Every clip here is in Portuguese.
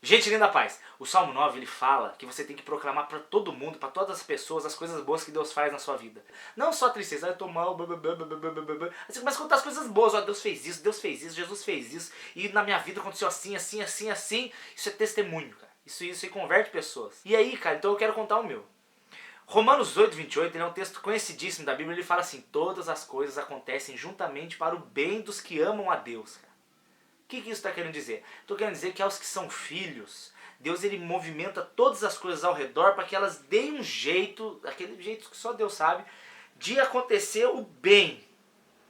Gente linda da paz, o Salmo 9 ele fala que você tem que proclamar para todo mundo, para todas as pessoas, as coisas boas que Deus faz na sua vida. Não só a tristeza, eu tô mal, você começa a contar as coisas boas, ó, Deus fez isso, Jesus fez isso, e na minha vida aconteceu assim, assim, assim, assim. Isso é testemunho, cara. Isso aí converte pessoas. E aí, cara, então eu quero contar o meu. Romanos 8:28, ele é um texto conhecidíssimo da Bíblia, ele fala assim: todas as coisas acontecem juntamente para o bem dos que amam a Deus, cara. O que isso está querendo dizer? Estou querendo dizer que aos que são filhos, Deus ele movimenta todas as coisas ao redor para que elas deem um jeito, aquele jeito que só Deus sabe, de acontecer o bem.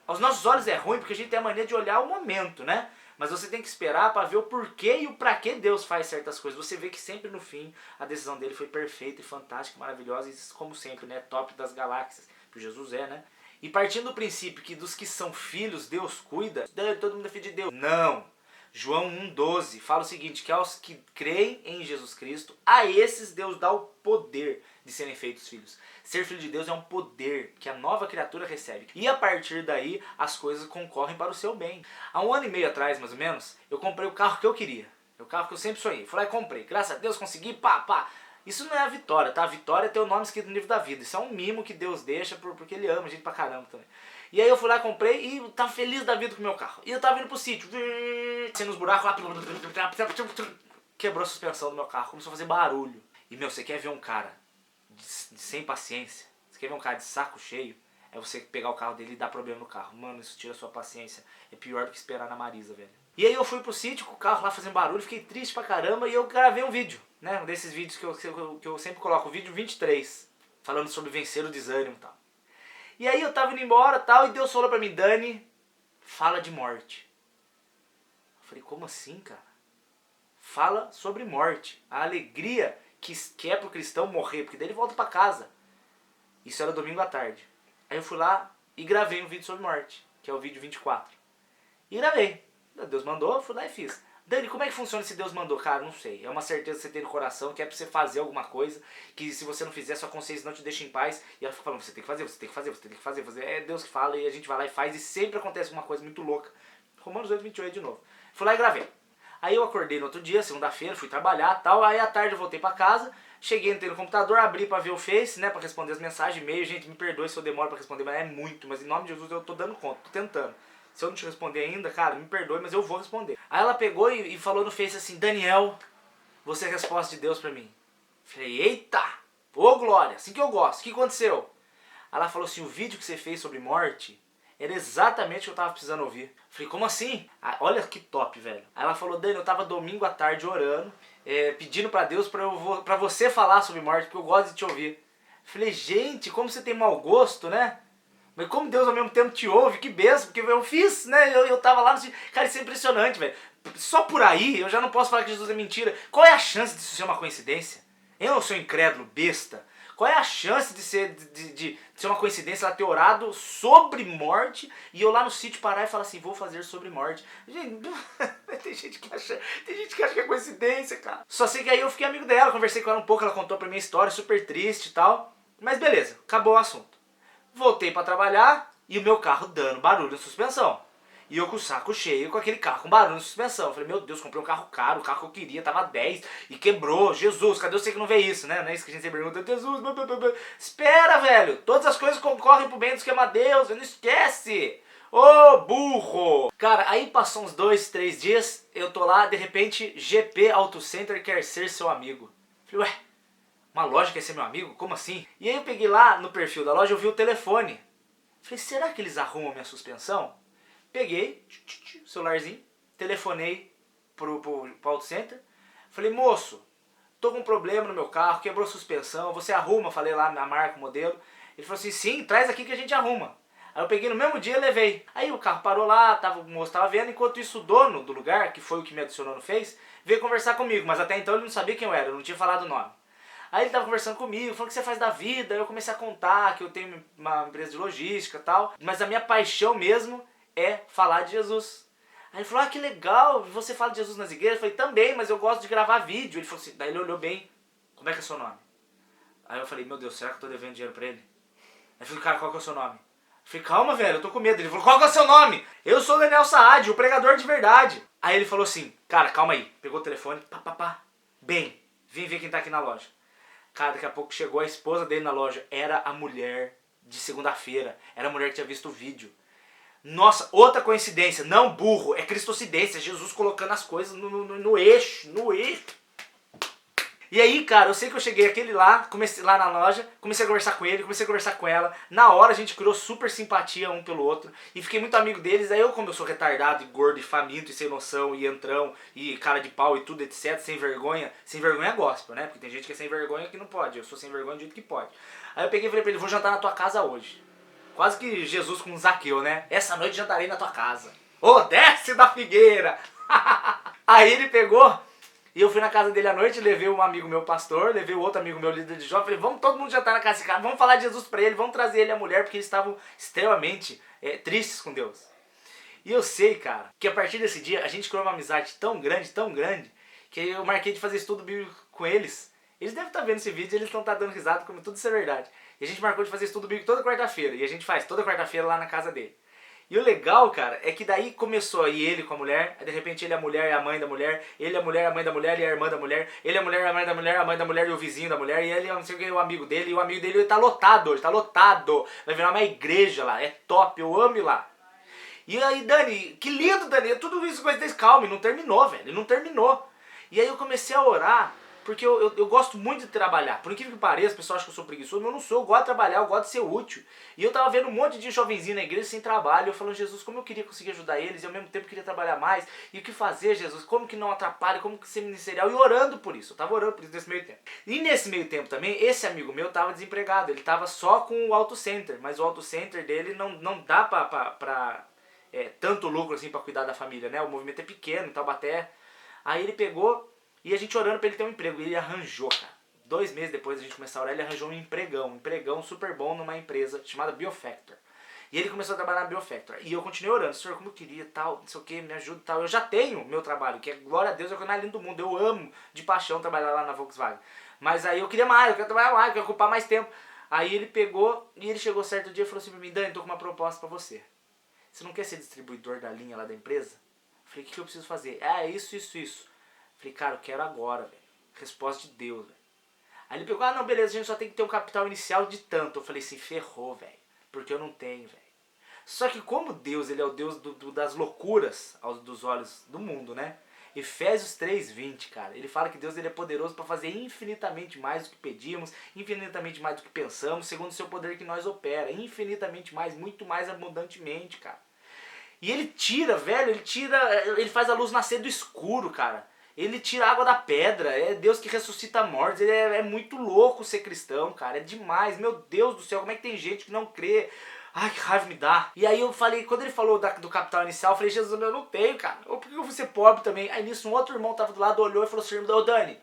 Aos nossos olhos é ruim porque a gente tem a mania de olhar o momento, né? Mas você tem que esperar para ver o porquê e o para que Deus faz certas coisas. Você vê que sempre no fim a decisão dele foi perfeita e fantástica, maravilhosa, e como sempre, né? Top das galáxias, que Jesus é, né? E partindo do princípio que dos que são filhos Deus cuida, todo mundo é filho de Deus. Não! João 1,12 fala o seguinte, que aos que creem em Jesus Cristo, a esses Deus dá o poder de serem feitos filhos. Ser filho de Deus é um poder que a nova criatura recebe. E a partir daí as coisas concorrem para o seu bem. Há 1 ano e meio atrás, mais ou menos, eu comprei o carro que eu queria. O carro que eu sempre sonhei. Fui lá e comprei. Graças a Deus consegui, pá. Isso não é a vitória, tá? A vitória é ter o nome escrito no livro da vida. Isso é um mimo que Deus deixa porque Ele ama a gente pra caramba também. E aí eu fui lá, comprei e tava feliz da vida com o meu carro. E eu tava indo pro sítio, sendo os buracos lá, quebrou a suspensão do meu carro, começou a fazer barulho. E meu, você quer ver um cara sem paciência? Você quer ver um cara de saco cheio? É você pegar o carro dele e dar problema no carro. Mano, isso tira a sua paciência. É pior do que esperar na Marisa, velho. E aí eu fui pro sítio com o carro lá fazendo barulho, fiquei triste pra caramba e eu gravei um vídeo, né? Um desses vídeos que eu sempre coloco, o vídeo 23, falando sobre vencer o desânimo e tal. E aí eu tava indo embora tal, e Deus falou pra mim, Dani, fala de morte. Eu falei, como assim, cara? Fala sobre morte. A alegria que é pro cristão morrer, porque daí ele volta pra casa. Isso era domingo à tarde. Aí eu fui lá e gravei um vídeo sobre morte, que é o vídeo 24. E gravei. Deus mandou, eu fui lá e fiz. Dani, como é que funciona se Deus mandou? Cara, não sei. É uma certeza que você tem no coração, que é pra você fazer alguma coisa, que se você não fizer, sua consciência não te deixa em paz. E ela fica falando, você tem que fazer, você tem que fazer, você tem que fazer. É Deus que fala e a gente vai lá e faz e sempre acontece uma coisa muito louca. Romanos 8:28 de novo. Fui lá e gravei. Aí eu acordei no outro dia, segunda-feira, fui trabalhar e tal. Aí à tarde eu voltei pra casa, cheguei, entrei no computador, abri pra ver o Face, né, pra responder as mensagens, e-mail. Gente, me perdoe se eu demoro pra responder, mas é muito. Mas em nome de Jesus eu tô dando conta, tô tentando. Se eu não te responder ainda, cara, me perdoe, mas eu vou responder. Aí ela pegou e falou no Face assim, Daniel, você é a resposta de Deus pra mim. Falei, eita, ô glória, assim que eu gosto, o que aconteceu? Ela falou assim, o vídeo que você fez sobre morte era exatamente o que eu tava precisando ouvir. Falei, como assim? Ah, olha que top, velho. Aí ela falou, Daniel, eu tava domingo à tarde orando, pedindo pra Deus pra você falar sobre morte, porque eu gosto de te ouvir. Falei, gente, como você tem mau gosto, né? Mas como Deus ao mesmo tempo te ouve, que benção, porque eu fiz, né? Eu tava lá no... Cara, isso é impressionante, velho. Só por aí eu já não posso falar que Jesus é mentira. Qual é a chance disso ser uma coincidência? Eu não sou incrédulo, besta. Qual é a chance de ser uma coincidência ela ter orado sobre morte e eu lá no sítio parar e falar assim, vou fazer sobre morte? Gente, tem gente que acha que é coincidência, cara. Só sei que aí eu fiquei amigo dela, conversei com ela um pouco, ela contou pra mim a história, super triste e tal. Mas beleza, acabou o assunto. Voltei pra trabalhar e o meu carro dando barulho na suspensão. E eu com o saco cheio com aquele carro com barulho na suspensão. Falei, meu Deus, comprei um carro caro, o carro que eu queria, tava 10 e quebrou. Jesus, cadê você que não vê isso, né? Não é isso que a gente sempre pergunta. Jesus, espera, velho. Todas as coisas concorrem pro bem dos que ama Deus, não esquece. Ô, burro! Cara, aí passou uns 2, 3 dias, eu tô lá, de repente, GP Auto Center quer ser seu amigo. Falei, ué, uma loja quer ser meu amigo? Como assim? E aí eu peguei lá no perfil da loja, eu vi o telefone. Falei, será que eles arrumam minha suspensão? Peguei, celularzinho, telefonei pro Auto Center. Falei, moço, tô com um problema no meu carro, quebrou a suspensão, você arruma? Falei lá na marca, o modelo. Ele falou assim, sim, traz aqui que a gente arruma. Aí eu peguei no mesmo dia e levei. Aí o carro parou lá, o moço tava vendo, enquanto isso o dono do lugar, que foi o que me adicionou no Face, veio conversar comigo, mas até então ele não sabia quem eu era, eu não tinha falado o nome. Aí ele tava conversando comigo, falando o que você faz da vida, aí eu comecei a contar que eu tenho uma empresa de logística e tal, mas a minha paixão mesmo é falar de Jesus. Aí ele falou, ah, que legal, você fala de Jesus nas igrejas? Eu falei, também, mas eu gosto de gravar vídeo. Ele falou assim, daí ele olhou bem, como é que é o seu nome? Aí eu falei, meu Deus, será que eu tô devendo dinheiro pra ele? Aí eu falei, cara, qual que é o seu nome? Eu falei, calma, velho, eu tô com medo. Ele falou, qual que é o seu nome? Eu sou o Daniel Saad, o pregador de verdade. Aí ele falou assim, cara, calma aí. Pegou o telefone, pá. Bem, vem ver quem tá aqui na loja. Cara, daqui a pouco chegou a esposa dele na loja. Era a mulher de segunda-feira. Era a mulher que tinha visto o vídeo. Nossa, outra coincidência. Não burro, é cristocidência. Jesus colocando as coisas no eixo, no eixo. E aí, cara, eu sei que eu cheguei aquele lá, comecei lá na loja, comecei a conversar com ele, comecei a conversar com ela. Na hora a gente criou super simpatia um pelo outro e fiquei muito amigo deles. Aí eu, como eu sou retardado, e gordo, e faminto, e sem noção, e entrão, e cara de pau e tudo, etc, sem vergonha é gospel, né? Porque tem gente que é sem vergonha que não pode. Eu sou sem vergonha do jeito que pode. Aí eu peguei e falei pra ele, vou jantar na tua casa hoje. Quase que Jesus com Zaqueu, né? Essa noite jantarei na tua casa. Ô, desce da figueira! Aí ele pegou e eu fui na casa dele à noite, levei um amigo meu pastor, levei o outro amigo meu líder de jovem, falei, vamos todo mundo jantar na casa desse cara, vamos falar de Jesus pra ele, vamos trazer ele e a mulher, porque eles estavam extremamente tristes com Deus. E eu sei, cara, que a partir desse dia a gente criou uma amizade tão grande, que eu marquei de fazer estudo bíblico com eles. Eles devem estar vendo esse vídeo, eles estão dando risada, como tudo isso é verdade. E a gente marcou de fazer estudo bíblico toda quarta-feira, e a gente faz toda quarta-feira lá na casa dele. E o legal, cara, é que daí começou aí ele com a mulher, aí de repente ele é a mulher e a mãe da mulher, ele é a mulher, a mãe da mulher e a irmã da mulher, ele é a mulher, a mãe da mulher, a mãe da mulher e o vizinho da mulher, e ele é não sei o que, o amigo dele, e o amigo dele tá lotado hoje, tá lotado. Vai virar uma igreja lá, é top, eu amo ir lá. E aí, Dani, que lindo, Dani, tudo isso coisa desse calma, e não terminou, velho, não terminou. E aí eu comecei a orar, porque eu gosto muito de trabalhar. Por incrível que pareça, o pessoal acha que eu sou preguiçoso, mas eu não sou, eu gosto de trabalhar, eu gosto de ser útil. E eu tava vendo um monte de jovenzinho na igreja sem trabalho, eu falando, Jesus, como eu queria conseguir ajudar eles, e ao mesmo tempo queria trabalhar mais, e o que fazer, Jesus, como que não atrapalha, como que ser ministerial, e orando por isso, eu tava orando por isso nesse meio tempo. E nesse meio tempo também, esse amigo meu tava desempregado, ele tava só com o auto center, mas o auto center dele não dá pra tanto lucro assim pra cuidar da família, né? O movimento é pequeno em Taubaté. Aí ele pegou e a gente orando pra ele ter um emprego. E ele arranjou, cara. 2 meses depois da gente começar a orar, ele arranjou um empregão super bom numa empresa chamada Biofactor. E ele começou a trabalhar na Biofactor. E eu continuei orando, Senhor, como eu queria, tal, não sei o que, me ajuda, tal. Eu já tenho meu trabalho, que é, glória a Deus, é o que mais lindo do mundo. Eu amo de paixão trabalhar lá na Volkswagen. Mas aí eu queria mais, eu quero trabalhar mais, eu quero ocupar mais tempo. Aí ele pegou e ele chegou certo dia e falou assim pra mim, Dani, tô com uma proposta pra você. Você não quer ser distribuidor da linha lá da empresa? Falei, o que eu preciso fazer? Isso. Falei, cara, eu quero agora, velho. Resposta de Deus, velho. Aí ele pegou, não, beleza, a gente só tem que ter um capital inicial de tanto. Eu falei assim, ferrou, velho. Porque eu não tenho, velho. Só que como Deus, ele é o Deus das loucuras dos olhos do mundo, né? Efésios 3:20, cara, ele fala que Deus ele é poderoso para fazer infinitamente mais do que pedimos, infinitamente mais do que pensamos, segundo o seu poder que nós opera, infinitamente mais, muito mais abundantemente, cara. E ele tira, velho, ele faz a luz nascer do escuro, cara. Ele tira a água da pedra, é Deus que ressuscita mortos, ele é muito louco ser cristão, cara, é demais, meu Deus do céu, como é que tem gente que não crê? Ai, que raiva me dá. E aí eu falei, quando ele falou do capital inicial, eu falei, Jesus, eu não tenho, cara, ou por que eu vou ser pobre também? Aí nisso um outro irmão tava do lado, olhou e falou assim, ô Dani,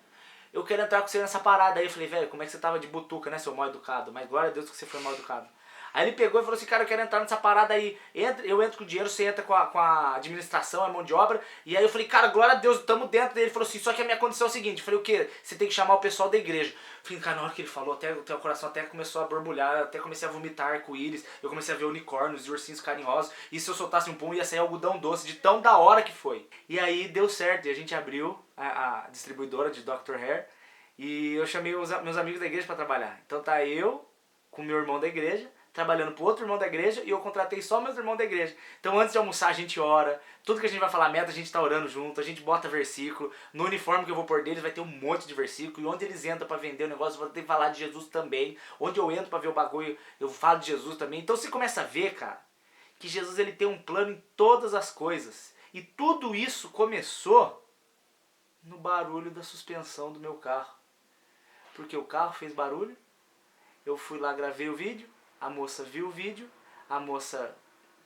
eu quero entrar com você nessa parada. Aí eu falei, velho, como é que você tava de butuca, né, seu mal educado? Mas glória a Deus que você foi mal educado. Aí ele pegou e falou assim, cara, eu quero entrar nessa parada aí. Eu entro com o dinheiro, você entra com a administração, a mão de obra. E aí eu falei, cara, glória a Deus, tamo dentro dele. Ele falou assim, só que a minha condição é o seguinte. Eu falei, o quê? Você tem que chamar o pessoal da igreja. Eu falei, cara, na hora que ele falou, até o coração até começou a borbulhar, até comecei a vomitar arco-íris. Eu comecei a ver unicórnios e ursinhos carinhosos. E se eu soltasse um pum, ia sair algodão doce, de tão da hora que foi. E aí deu certo, e a gente abriu a distribuidora de Dr. Hair. E eu chamei meus amigos da igreja pra trabalhar. Então tá eu com meu irmão da igreja, trabalhando pro outro irmão da igreja, e eu contratei só meus irmãos da igreja. Então antes de almoçar a gente ora, tudo que a gente vai falar meta a gente tá orando junto, a gente bota versículo, no uniforme que eu vou pôr deles vai ter um monte de versículo, e onde eles entram pra vender o negócio, eu vou ter que falar de Jesus também, onde eu entro pra ver o bagulho, eu falo de Jesus também. Então você começa a ver, cara, que Jesus ele tem um plano em todas as coisas, e tudo isso começou no barulho da suspensão do meu carro. Porque o carro fez barulho, eu fui lá, gravei o vídeo, a moça viu o vídeo, a moça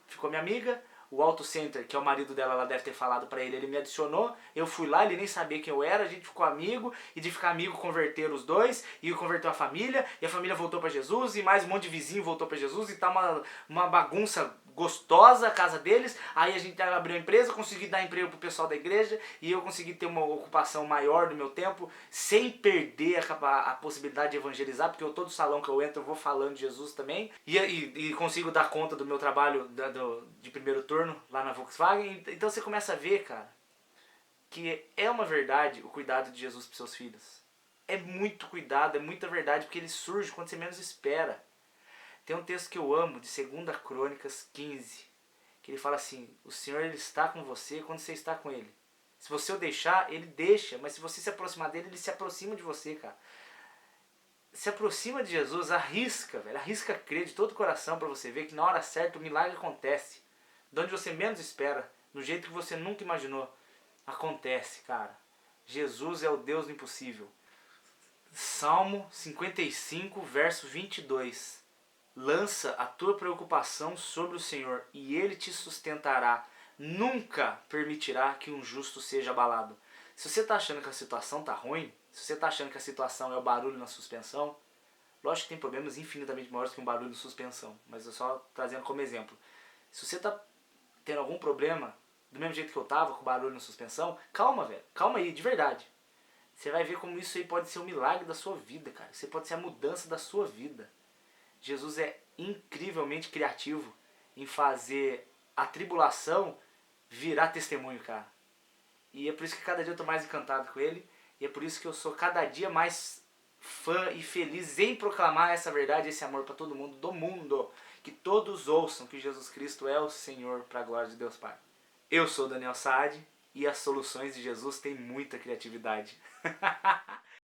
ficou minha amiga, o Auto Center, que é o marido dela, ela deve ter falado pra ele, ele me adicionou, eu fui lá, ele nem sabia quem eu era, a gente ficou amigo, e de ficar amigo converteram os dois, e converteu a família voltou pra Jesus, e mais um monte de vizinho voltou pra Jesus, e tá uma bagunça gostosa a casa deles. Aí a gente abriu a empresa, consegui dar emprego pro pessoal da igreja, e eu consegui ter uma ocupação maior do meu tempo, sem perder a possibilidade de evangelizar, porque todo salão que eu entro eu vou falando de Jesus também, e consigo dar conta do meu trabalho de primeiro turno lá na Volkswagen. Então você começa a ver, cara, que é uma verdade o cuidado de Jesus para seus filhos. É muito cuidado, é muita verdade, porque ele surge quando você menos espera. Tem um texto que eu amo, de 2 Crônicas 15, que ele fala assim: o Senhor ele está com você quando você está com ele. Se você o deixar, ele deixa, mas se você se aproximar dele, ele se aproxima de você, cara. Se aproxima de Jesus, arrisca, velho, arrisca crer de todo o coração para você ver que na hora certa o milagre acontece. De onde você menos espera, do jeito que você nunca imaginou. Acontece, cara. Jesus é o Deus do impossível. Salmo 55, verso 22. Lança a tua preocupação sobre o Senhor e Ele te sustentará. Nunca permitirá que um justo seja abalado. Se você está achando que a situação está ruim, se você está achando que a situação é o barulho na suspensão, lógico que tem problemas infinitamente maiores que um barulho de suspensão, mas eu só trazendo como exemplo. Se você está tendo algum problema, do mesmo jeito que eu tava, com o barulho na suspensão, calma, velho. Calma aí, de verdade. Você vai ver como isso aí pode ser um milagre da sua vida, cara. Isso pode ser a mudança da sua vida. Jesus é incrivelmente criativo em fazer a tribulação virar testemunho, cara. E é por isso que cada dia eu tô mais encantado com ele. E é por isso que eu sou cada dia mais fã e feliz em proclamar essa verdade, esse amor para todo mundo do mundo. Que todos ouçam que Jesus Cristo é o Senhor, para a glória de Deus Pai. Eu sou Daniel Saad e as soluções de Jesus têm muita criatividade.